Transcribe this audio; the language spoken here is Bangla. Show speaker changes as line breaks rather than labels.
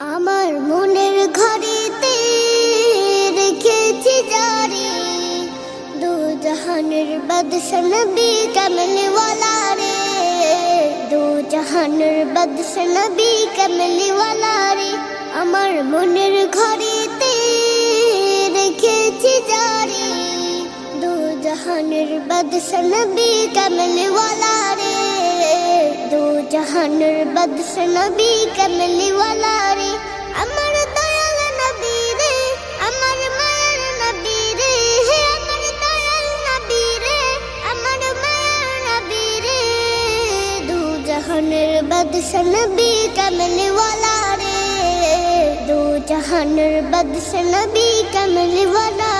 আমার মনের ঘরেতে রেখেছি জারি, দু জাহানের বাদশা নবী কমলিওয়ালা রে, দু জাহানের বাদশা নবী কমলিওয়ালা রে। আমার মনের ঘরেতে রেখেছি জারি, দু জাহানের বাদশা নবী কমলিওয়ালা রে, দু জাহানের বাদশা নবী কমলিওয়ালা রে। আমার দয়াল নবী রে, আমার মায়ার নবী রে, হে আমার দয়াল নবী রে, আমার মায়ার নবী রে, দু জাহানের বাদশা নবী কমলিওয়ালা রে, দু জাহানের বাদশা নবী কমলিওয়ালা